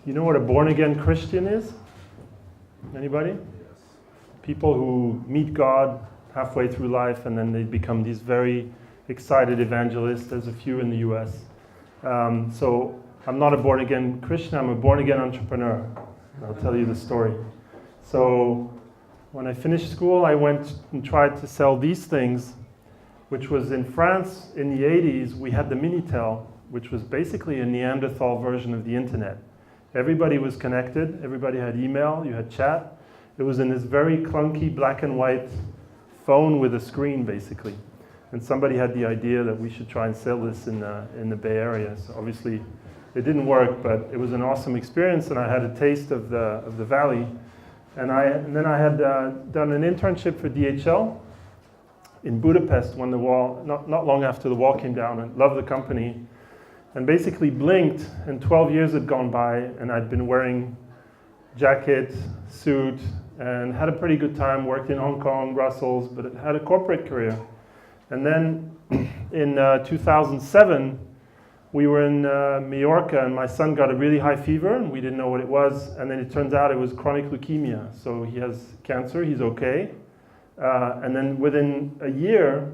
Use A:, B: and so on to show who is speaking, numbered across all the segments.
A: You know what a born-again Christian is? Anybody?
B: Yes.
A: People who meet God halfway through life and then they become these very excited evangelists. There's a few in the US. So I'm not a born-again Christian, I'm a born-again entrepreneur. I'll tell you the story. So when I finished school, I went and tried to sell these things, which was in France in the 80s. We had the Minitel, which was basically a Neanderthal version of the internet. Everybody was connected, everybody had email, you had chat. It was in this very clunky black and white phone with a screen, basically. And somebody had the idea that we should try and sell this in the Bay Area. So obviously it didn't work, but it was an awesome experience, and I had a taste of the valley. And then I had done an internship for DHL in Budapest when the wall, not long after the wall came down, and loved the company. And basically blinked, and 12 years had gone by, and I'd been wearing jacket, suit, and had a pretty good time, worked in Hong Kong, Brussels, but had a corporate career. And then in 2007, we were in Mallorca, and my son got a really high fever, and we didn't know what it was, and then it turns out it was chronic leukemia. So he has cancer, he's okay. And then within a year,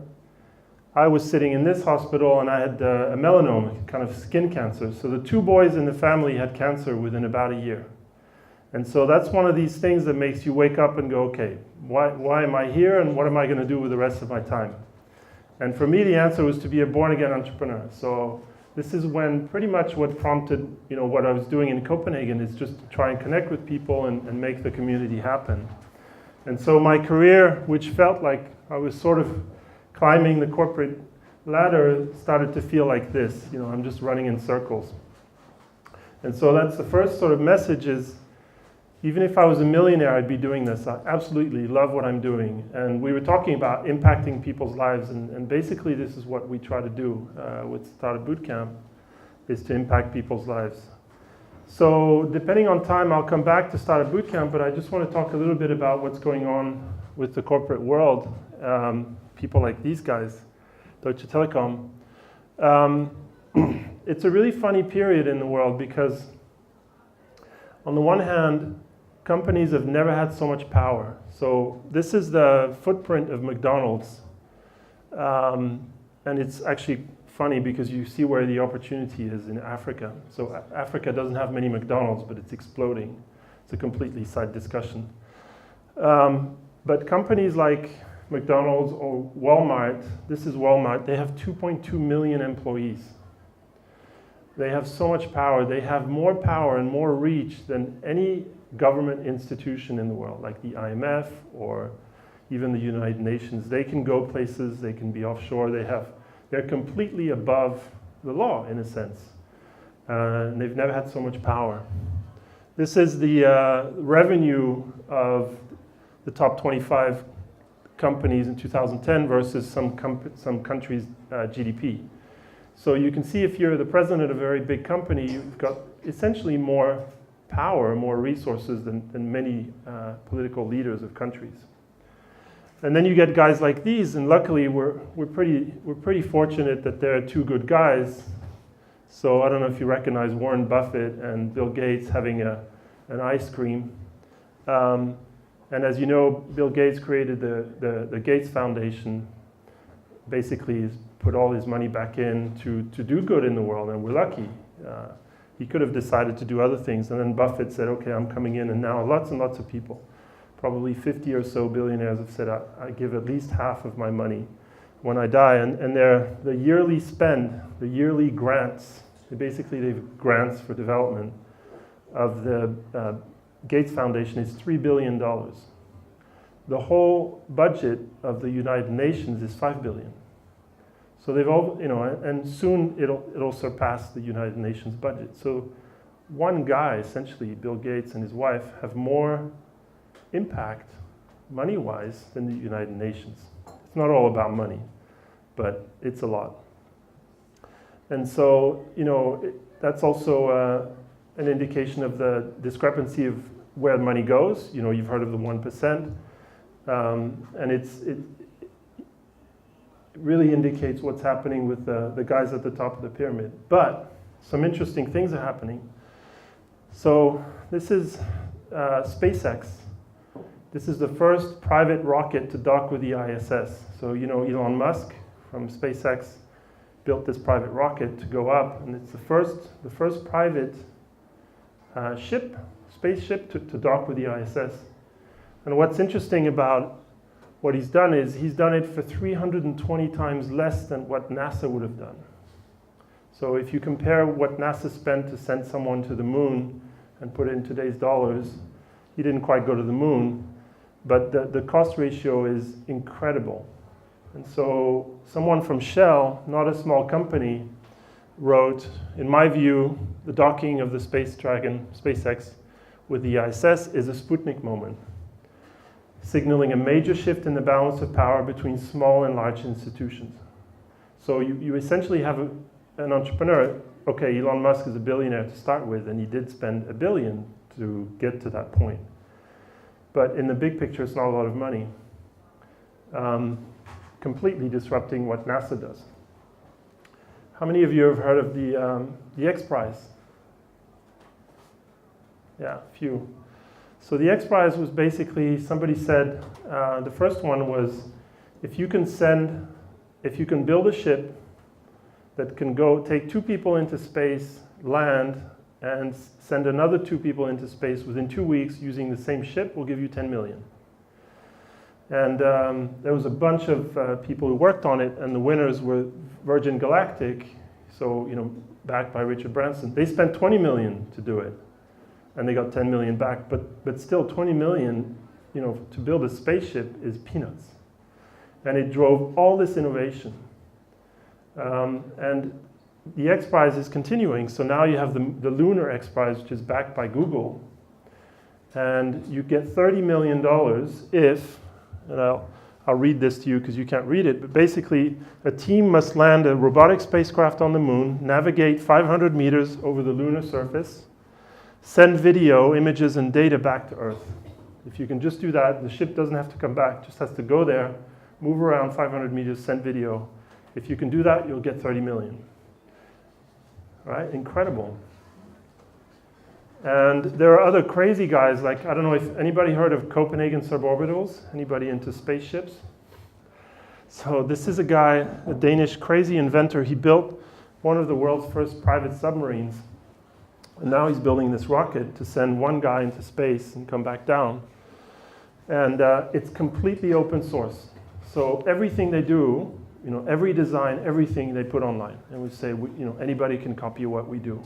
A: I was sitting in this hospital, and I had a melanoma, kind of skin cancer. So the two boys in the family had cancer within about a year. And so that's one of these things that makes you wake up and go, okay, why am I here, and what am I going to do with the rest of my time? And for me, the answer was to be a born-again entrepreneur. So this is when pretty much what prompted, what I was doing in Copenhagen is just to try and connect with people and make the community happen. And so my career, which felt like I was sort of climbing the corporate ladder, started to feel like this. I'm just running in circles. And so that's the first sort of message is, even if I was a millionaire, I'd be doing this. I absolutely love what I'm doing. And we were talking about impacting people's lives, and basically this is what we try to do with Startup Bootcamp, is to impact people's lives. So depending on time, I'll come back to Startup Bootcamp, but I just want to talk a little bit about what's going on with the corporate world. People like these guys, Deutsche Telekom. It's a really funny period in the world because on the one hand, companies have never had so much power. So this is the footprint of McDonald's. And it's actually funny because you see where the opportunity is in Africa. So Africa doesn't have many McDonald's, but it's exploding. It's a completely side discussion. But companies like McDonald's or Walmart, this is Walmart, they have 2.2 million employees. They have so much power. They have more power and more reach than any government institution in the world, like the IMF or even the United Nations. They can go places, they can be offshore, they're completely above the law in a sense. And they've never had so much power. This is the revenue of the top 25 companies in 2010 versus some countries' GDP. So you can see if you're the president of a very big company, you've got essentially more power, more resources than many political leaders of countries. And then you get guys like these, and luckily we're pretty fortunate that there are two good guys. So I don't know if you recognize Warren Buffett and Bill Gates having an ice cream. And as you know, Bill Gates created the Gates Foundation. Basically, he's put all his money back in to do good in the world, and we're lucky. He could have decided to do other things, and then Buffett said, okay, I'm coming in, and now lots and lots of people, probably 50 or so billionaires have said, I give at least half of my money when I die, and the yearly spend, the yearly grants, they've grants for development of the Gates Foundation is $3 billion. The whole budget of the United Nations is $5 billion. So they've all, and soon it'll surpass the United Nations budget. So one guy, essentially Bill Gates and his wife, have more impact money-wise than the United Nations. It's not all about money, but it's a lot. And so, that's also an indication of the discrepancy of where money goes. You've heard of the 1%, and it really indicates what's happening with the guys at the top of the pyramid. But some interesting things are happening. So this is SpaceX. This is the first private rocket to dock with the ISS. So you know Elon Musk from SpaceX built this private rocket to go up, and it's the first private spaceship to dock with the ISS. And what's interesting about what he's done is he's done it for 320 times less than what NASA would have done. So if you compare what NASA spent to send someone to the moon and put it in today's dollars, he didn't quite go to the moon, but the cost ratio is incredible. And so someone from Shell, not a small company, wrote, in my view, the docking of the Space Dragon, SpaceX, with the ISS is a Sputnik moment, signaling a major shift in the balance of power between small and large institutions. So you essentially have an entrepreneur. Okay, Elon Musk is a billionaire to start with, and he did spend $1 billion to get to that point. But in the big picture, it's not a lot of money. Completely disrupting what NASA does. How many of you have heard of the X Prize? Yeah, a few. So the X Prize was basically, somebody said, the first one was, if you can build a ship that can go take 2 people into space, land, and send another 2 people into space within 2 weeks using the same ship, we'll give you 10 million. And there was a bunch of people who worked on it, and the winners were Virgin Galactic, so backed by Richard Branson. They spent 20 million to do it, and they got 10 million back. But still, 20 million, to build a spaceship is peanuts. And it drove all this innovation. And the X Prize is continuing. So now you have the Lunar X Prize, which is backed by Google, and you get $30 million if, and I'll read this to you because you can't read it, but basically a team must land a robotic spacecraft on the moon, navigate 500 meters over the lunar surface, send video, images, and data back to Earth. If you can just do that, the ship doesn't have to come back, just has to go there, move around 500 meters, send video. If you can do that, you'll get 30 million. Right? Incredible. And there are other crazy guys, like, I don't know if anybody heard of Copenhagen suborbitals? Anybody into spaceships? So this is a guy, a Danish crazy inventor. He built one of the world's first private submarines. And now he's building this rocket to send one guy into space and come back down. And it's completely open source. So everything they do, every design, everything they put online. And we say, anybody can copy what we do.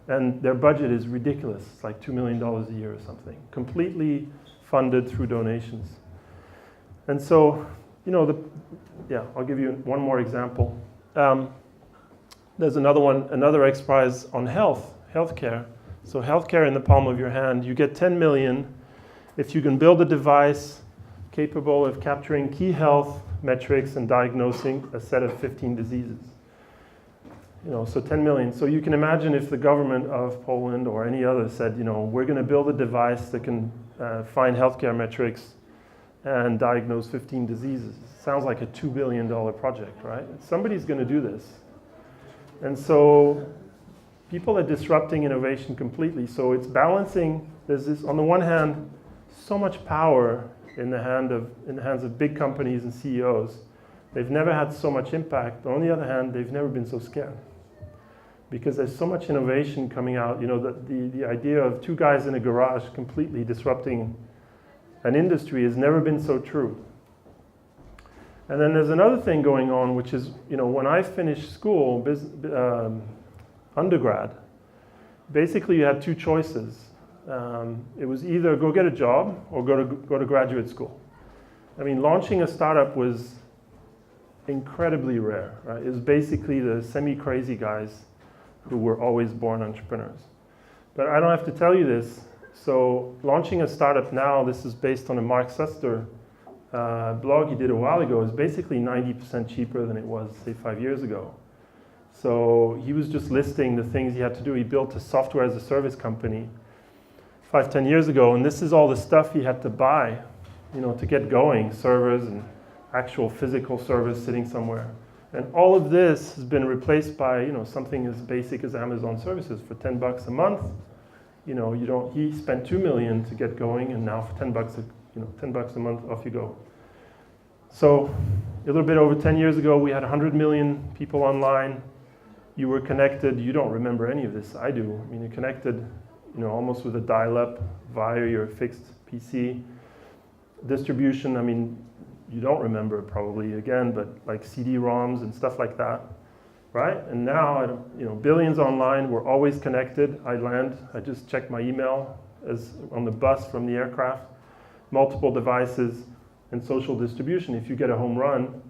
A: And their budget is ridiculous. It's like $2 million a year or something. Completely funded through donations. And so, I'll give you one more example. There's another X Prize on healthcare. So healthcare in the palm of your hand. You get 10 million if you can build a device capable of capturing key health metrics and diagnosing a set of 15 diseases. So 10 million. So you can imagine if the government of Poland or any other said, we're going to build a device that can find healthcare metrics and diagnose 15 diseases. It sounds like a $2 billion project, right? Somebody's going to do this. And so people are disrupting innovation completely. So it's balancing. There's this, on the one hand, so much power in the hands of big companies and CEOs. They've never had so much impact. On the other hand, they've never been so scared. Because there's so much innovation coming out, the idea of 2 guys in a garage completely disrupting an industry has never been so true. And then there's another thing going on, which is, when I finished school, undergrad, basically you had 2 choices. It was either go get a job or go to graduate school. I mean, launching a startup was incredibly rare, right? It was basically the semi-crazy guys who were always born entrepreneurs. But I don't have to tell you this. So launching a startup now, this is based on a Mark Suster blog he did a while ago, is basically 90% cheaper than it was, say, 5 years ago. So he was just listing the things he had to do. He built a software as a service company 5-10 years ago, and this is all the stuff he had to buy, to get going, servers and actual physical servers sitting somewhere. And all of this has been replaced by something as basic as Amazon services for $10 a month. he spent 2 million to get going, and now for $10, $10 a month, off you go. So a little bit over 10 years ago, we had 100 million people online. You were connected. You don't remember any of this. I do. I mean, you're connected, almost with a dial-up via your fixed PC. Distribution, I mean, you don't remember probably again, but like CD-ROMs and stuff like that, right? And now, billions online. We're always connected. I land. I just check my email as on the bus from the aircraft. Multiple devices and social distribution. If you get a home run,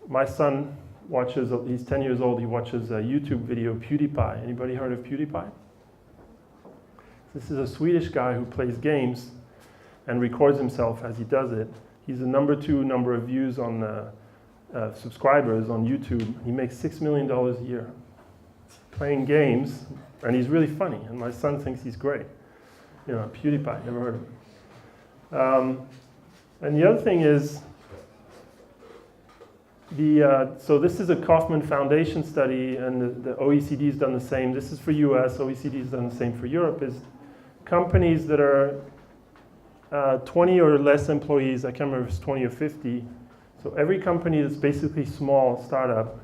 A: my son watches. He's 10 years old. He watches a YouTube video, PewDiePie. Anybody heard of PewDiePie? This is a Swedish guy who plays games and records himself as he does it. He's the #2 number of views on subscribers on YouTube. He makes $6 million a year playing games, and he's really funny, and my son thinks he's great. PewDiePie, never heard of him. And the other thing is, so this is a Kauffman Foundation study, and the OECD's done the same. This is for US, OECD's done the same for Europe, is companies that are 20 or less employees, I can't remember if it's 20 or 50. So every company that's basically small, startup,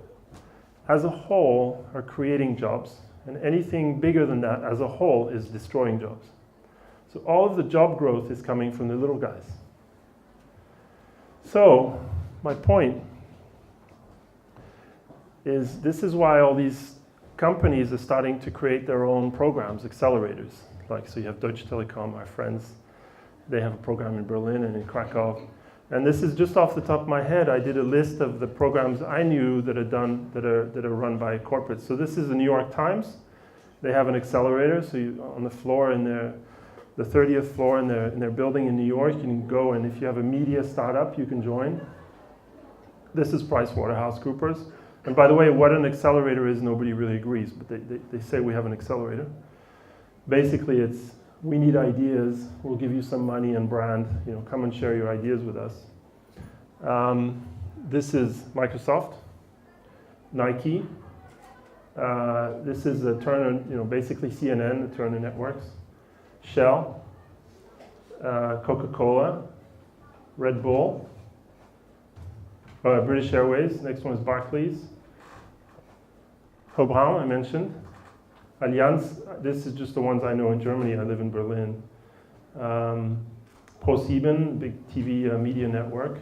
A: as a whole are creating jobs. And anything bigger than that as a whole is destroying jobs. So all of the job growth is coming from the little guys. So my point is this is why all these companies are starting to create their own programs, accelerators. So you have Deutsche Telekom, our friends. They have a program in Berlin and in Krakow. And this is just off the top of my head. I did a list of the programs I knew that are run by corporates. So this is the New York Times. They have an accelerator. So on the floor in the 30th floor in their building in New York, you can go, and if you have a media startup, you can join. This is PricewaterhouseCoopers. And by the way, what an accelerator is, nobody really agrees, but they say we have an accelerator. Basically, it's we need ideas. We'll give you some money and brand. Come and share your ideas with us. This is Microsoft, Nike. This is the Turner, basically CNN, the Turner Networks. Shell, Coca-Cola, Red Bull, British Airways. Next one is Barclays. Hobran, I mentioned. Allianz, this is just the ones I know in Germany. I live in Berlin. ProSieben, big TV media network.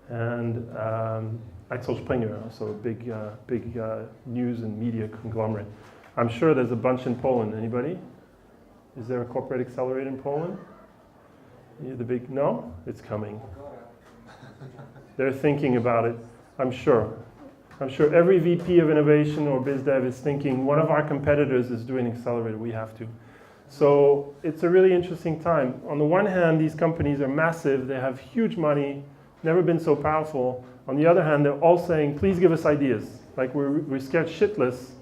A: And Axel Springer, also a big news and media conglomerate. I'm sure there's a bunch in Poland. Anybody? Is there a corporate accelerator in Poland? No? It's coming. They're thinking about it, I'm sure. I'm sure every VP of innovation or biz dev is thinking, one of our competitors is doing accelerator, we have to. So it's a really interesting time. On the one hand, these companies are massive, they have huge money, never been so powerful. On the other hand, they're all saying, please give us ideas. Like we're scared shitless,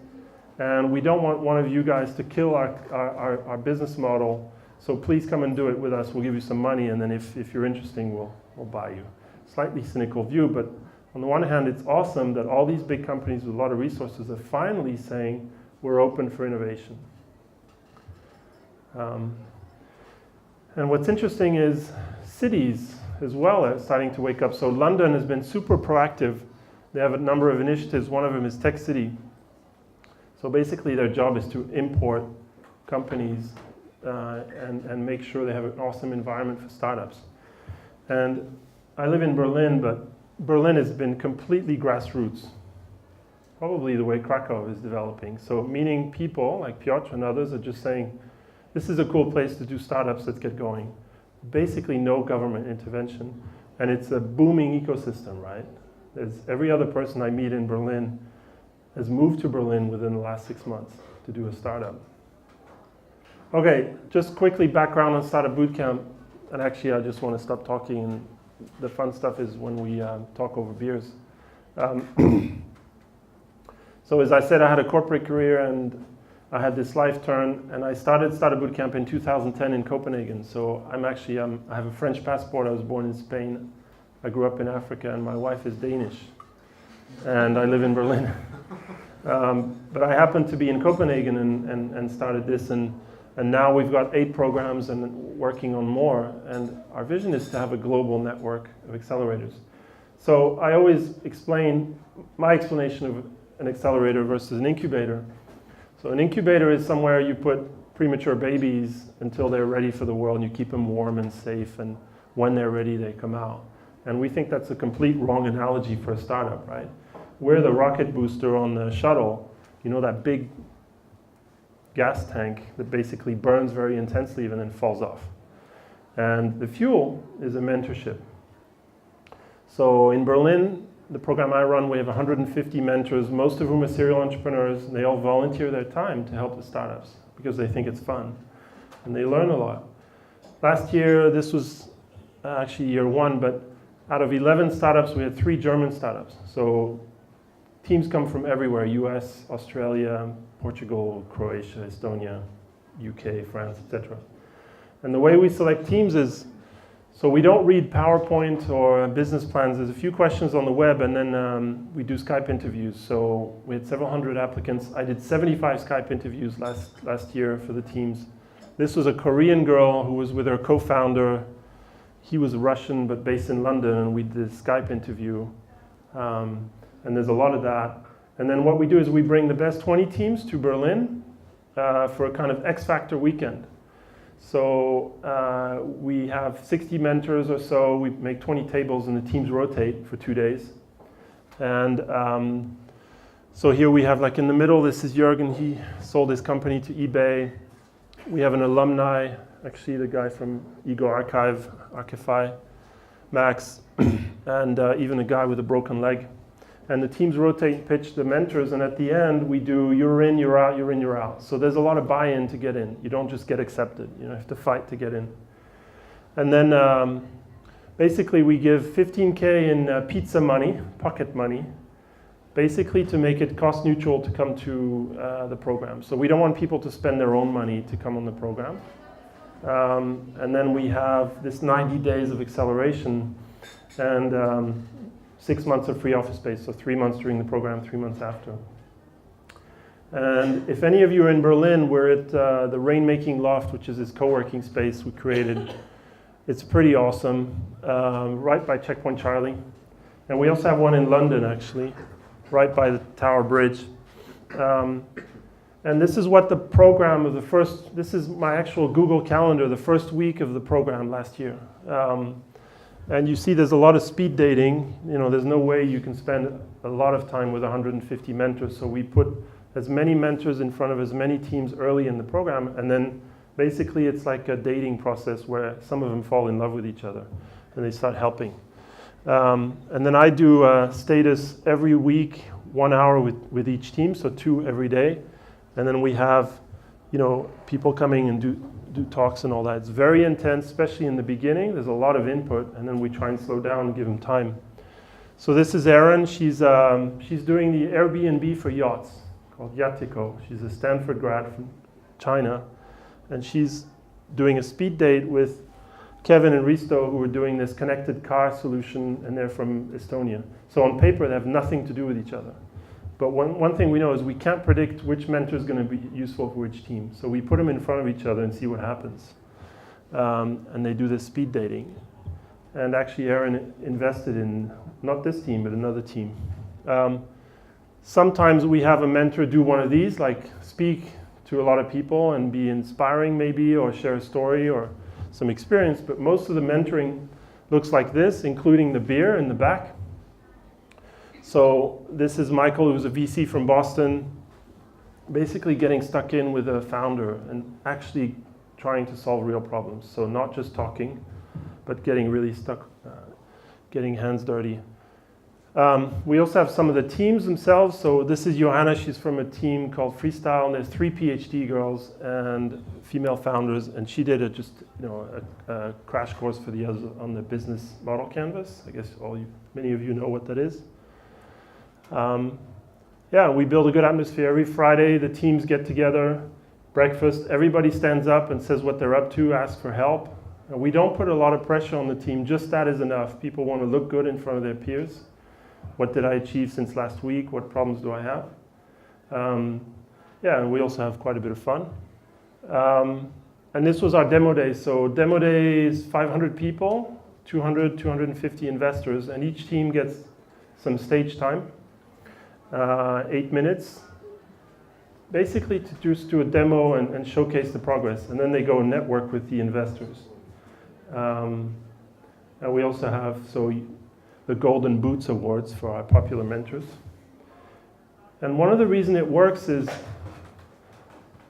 A: and we don't want one of you guys to kill our business model, so please come and do it with us, we'll give you some money, and then if you're interesting, we'll buy you. Slightly cynical view, but on the one hand, it's awesome that all these big companies with a lot of resources are finally saying, we're open for innovation. And what's interesting is cities as well are starting to wake up. So London has been super proactive. They have a number of initiatives. One of them is Tech City. So basically their job is to import companies and make sure they have an awesome environment for startups. And I live in Berlin, but Berlin has been completely grassroots, probably the way Krakow is developing. So meaning people like Piotr and others are just saying, this is a cool place to do startups, let's get going. Basically no government intervention. And it's a booming ecosystem, right? Every other person I meet in Berlin has moved to Berlin within the last 6 months to do a startup. Okay, just quickly background on Startup Bootcamp. And actually I just want to stop talking, and the fun stuff is when we talk over beers. So as I said, I had a corporate career and I had this life turn, and I started Startup Bootcamp in 2010 in Copenhagen. So I have a French passport. I was born in Spain. I grew up in Africa, and my wife is Danish. And I live in Berlin. But I happened to be in Copenhagen and started this, and now we've got 8 programs and working on more, and our vision is to have a global network of accelerators. So I always explain my explanation of an accelerator versus an incubator. So an incubator is somewhere you put premature babies until they're ready for the world, and you keep them warm and safe, and when they're ready, they come out. And we think that's a complete wrong analogy for a startup, right? We're the rocket booster on the shuttle, you know, that big gas tank that basically burns very intensely and then falls off. And the fuel is a mentorship. So in Berlin, the program I run, we have 150 mentors, most of whom are serial entrepreneurs, and they all volunteer their time to help the startups because they think it's fun, and they learn a lot. Last year, this was actually year 1, but out of 11 startups, we had 3 German startups. So teams come from everywhere, US, Australia, Portugal, Croatia, Estonia, UK, France, etc. And the way we select teams is, so we don't read PowerPoint or business plans. There's a few questions on the web, and then we do Skype interviews. So we had several hundred applicants. I did 75 Skype interviews last year for the teams. This was a Korean girl who was with her co-founder. He was Russian, but based in London, and we did a Skype interview. And there's a lot of that. And then what we do is we bring the best 20 teams to Berlin for a kind of X Factor weekend. So we have 60 mentors or so. We make 20 tables, and the teams rotate for 2 days. And so here we have, like in the middle, this is Jürgen. He sold his company to eBay. We have an alumni, actually the guy from Ego Archify, Max, and even a guy with a broken leg. And the teams rotate and pitch the mentors, and at the end we do you're in, you're out, you're in, you're out. So there's a lot of buy-in to get in. You don't just get accepted. You have to fight to get in. And then basically we give 15K in pizza money, pocket money, basically to make it cost neutral to come to the program. So we don't want people to spend their own money to come on the program. And then we have this 90 days of acceleration, and 6 months of free office space, so 3 months during the program, 3 months after. And if any of you are in Berlin, we're at the Rainmaking Loft, which is this co-working space we created. It's pretty awesome, right by Checkpoint Charlie. And we also have one in London, actually, right by the Tower Bridge. And this is what the program of this is my actual Google Calendar, the first week of the program last year. And you see there's a lot of speed dating. There's no way you can spend a lot of time with 150 mentors. So we put as many mentors in front of as many teams early in the program. And then basically it's like a dating process where some of them fall in love with each other and they start helping. And then I do status every week, 1 hour with each team, so 2 every day. And then we have, people coming and do talks and all that. It's very intense, especially in the beginning. There's a lot of input, and then we try and slow down and give them time. So this is Erin. She's doing the Airbnb for yachts called Yatiko. She's a Stanford grad from China, and she's doing a speed date with Kevin and Risto, who are doing this connected car solution, and they're from Estonia. So on paper, they have nothing to do with each other. But one thing we know is we can't predict which mentor is going to be useful for which team. So we put them in front of each other and see what happens. And they do this speed dating. And actually, Erin invested in, not this team, but another team. Sometimes we have a mentor do one of these, like speak to a lot of people and be inspiring maybe, or share a story or some experience. But most of the mentoring looks like this, including the beer in the back. So this is Michael, who's a VC from Boston, basically getting stuck in with a founder and actually trying to solve real problems. So not just talking, but getting really stuck, getting hands dirty. We also have some of the teams themselves. So this is Johanna. She's from a team called Freestyle, and there's 3 PhD girls and female founders. And she did a crash course for the others on the business model canvas. I guess many of you know what that is. We build a good atmosphere. Every Friday, the teams get together, breakfast. Everybody stands up and says what they're up to, asks for help. And we don't put a lot of pressure on the team. Just that is enough. People want to look good in front of their peers. What did I achieve since last week? What problems do I have? Yeah, and we also have quite a bit of fun. And this was our demo day. So demo day is 500 people, 200, 250 investors, and each team gets some stage time, 8 minutes, basically to just do a demo and showcase the progress. And then they go and network with the investors. And we also have the Golden Boots Awards for our popular mentors. And one of the reasons it works is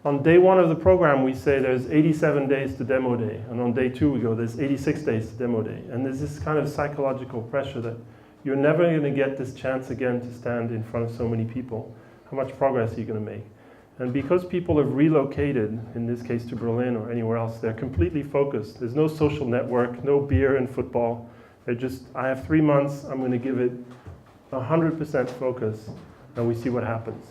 A: on day 1 of the program, we say there's 87 days to demo day. And on day 2, we go, there's 86 days to demo day. And there's this kind of psychological pressure that you're never going to get this chance again to stand in front of so many people. How much progress are you going to make? And because people have relocated, in this case to Berlin or anywhere else, they're completely focused. There's no social network, no beer and football. They're just, I have 3 months, I'm going to give it 100% focus, and we see what happens.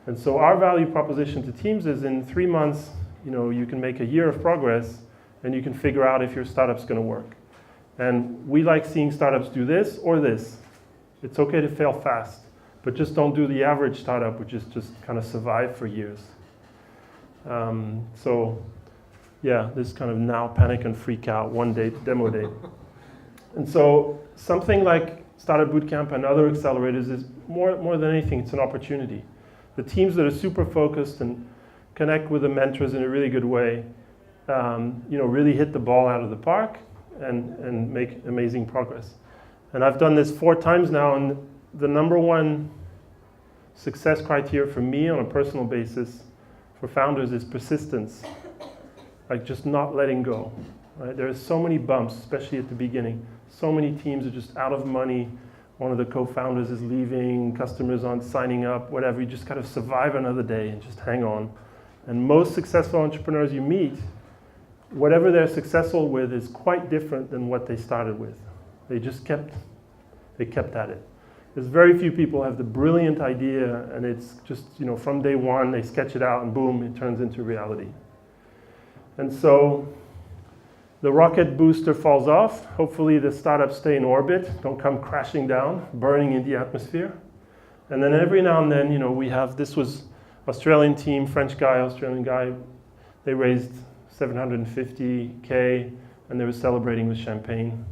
A: And so our value proposition to teams is in 3 months, you can make a year of progress, and you can figure out if your startup's going to work. And we like seeing startups do this or this. It's okay to fail fast, but just don't do the average startup, which is just kind of survive for years. So yeah, this kind of now panic and freak out, 1 day demo day. And so something like Startup Bootcamp and other accelerators is more than anything, it's an opportunity. The teams that are super focused and connect with the mentors in a really good way, really hit the ball out of the park and make amazing progress. And I've done this 4 times now, and the number one success criteria for me on a personal basis for founders is persistence, like just not letting go. Right? There are so many bumps, especially at the beginning. So many teams are just out of money. One of the co-founders is leaving, customers aren't signing up, whatever. You just kind of survive another day and just hang on. And most successful entrepreneurs you meet, whatever they're successful with is quite different than what they started with. They kept at it. There's very few people who have the brilliant idea, and it's just, from day 1, they sketch it out and boom, it turns into reality. And so the rocket booster falls off. Hopefully the startups stay in orbit, don't come crashing down, burning in the atmosphere. And then every now and then, we have, this was Australian team, French guy, Australian guy. They raised 750K, and they were celebrating with champagne.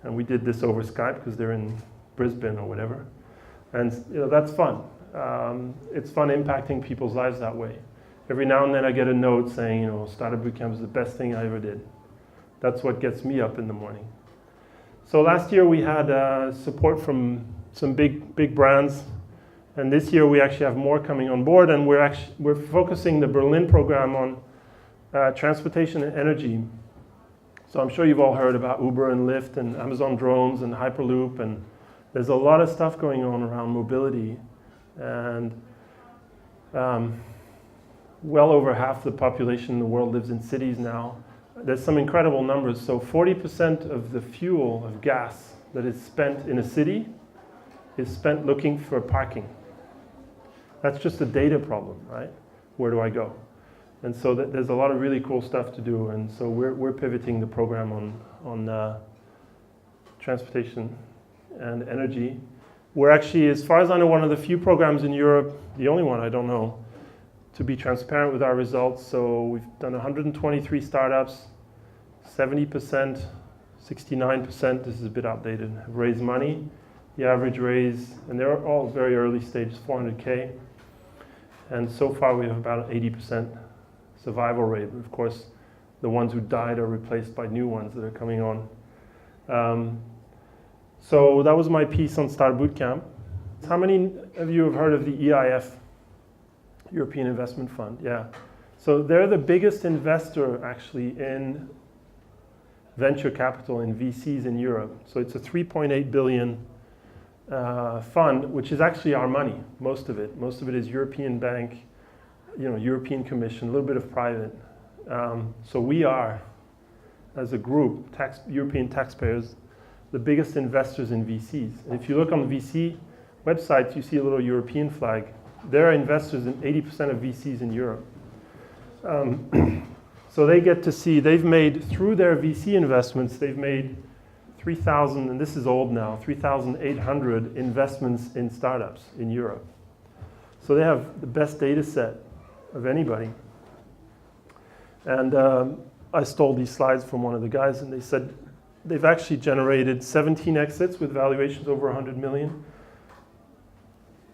A: And we did this over Skype because they're in Brisbane or whatever. And that's fun. It's fun impacting people's lives that way. Every now and then I get a note saying, Startup Bootcamp is the best thing I ever did. That's what gets me up in the morning. So last year we had support from some big brands, and this year we actually have more coming on board, and we're focusing the Berlin program on transportation and energy. So I'm sure you've all heard about Uber and Lyft and Amazon drones and Hyperloop, and there's a lot of stuff going on around mobility, and well over half the population in the world lives in cities now. There's some incredible numbers. So 40% of the fuel, of gas, that is spent in a city is spent looking for parking. That's just a data problem, right? Where do I go? And so there's a lot of really cool stuff to do. And so we're pivoting the program on transportation and energy. We're actually, as far as I know, one of the few programs in Europe, the only one I don't know, to be transparent with our results. So we've done 123 startups, 70%, 69%, this is a bit outdated, have raised money. The average raise, and they're all very early stages, 400K. And so far we have about an 80% survival rate. Of course, the ones who died are replaced by new ones that are coming on. So that was my piece on Startup Bootcamp. How many of you have heard of the EIF? European Investment Fund, yeah. So they're the biggest investor actually in venture capital in VCs in Europe. So it's a 3.8 billion fund, which is actually our money, most of it. Most of it is European bank, European Commission, a little bit of private. So we are, as a group, European taxpayers, the biggest investors in VCs. And if you look on the VC websites, you see a little European flag. They're investors in 80% of VCs in Europe. So they get to see, they've made, through their VC investments, they've made 3,000, and this is old now, 3,800 investments in startups in Europe. So they have the best data set of anybody. And I stole these slides from one of the guys, and they said they've actually generated 17 exits with valuations over 100 million,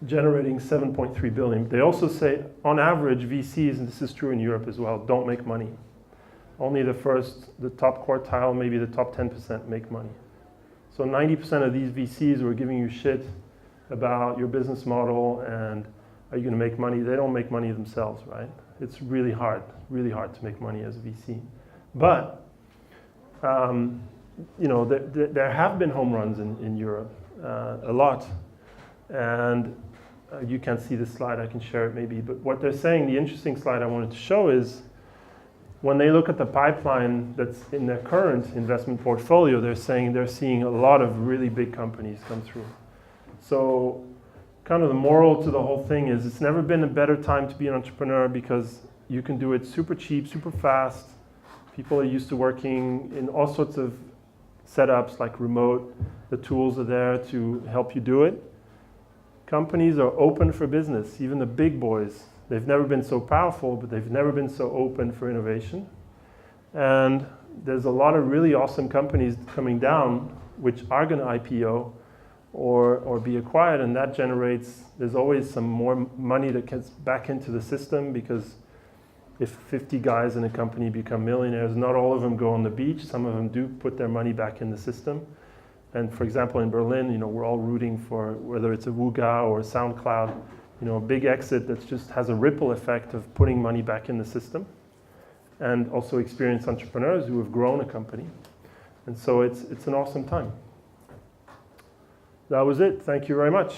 A: generating 7.3 billion. They also say, on average, VCs, and this is true in Europe as well, don't make money. Only the top quartile, maybe the top 10% make money. So 90% of these VCs were giving you shit about your business model and are you going to make money? They don't make money themselves, right? It's really hard to make money as a VC. But, you know, there have been home runs in Europe, a lot. And you can't see this slide, I can share it maybe. But what they're saying, the interesting slide I wanted to show is, when they look at the pipeline that's in their current investment portfolio, they're saying they're seeing a lot of really big companies come through. So kind of the moral to the whole thing is it's never been a better time to be an entrepreneur because you can do it super cheap, super fast. People are used to working in all sorts of setups like remote. The tools are there to help you do it. Companies are open for business, even the big boys. They've never been so powerful, but they've never been so open for innovation. And there's a lot of really awesome companies coming down which are going to IPO or be acquired, and that generates, there's always some more money that gets back into the system, because if 50 guys in a company become millionaires, not all of them go on the beach. Some of them do put their money back in the system. And for example, in Berlin, you know, we're all rooting for whether it's a Wuga or a SoundCloud, you know, a big exit that just has a ripple effect of putting money back in the system, and also experienced entrepreneurs who have grown a company. And so it's an awesome time. That was it. Thank you very much.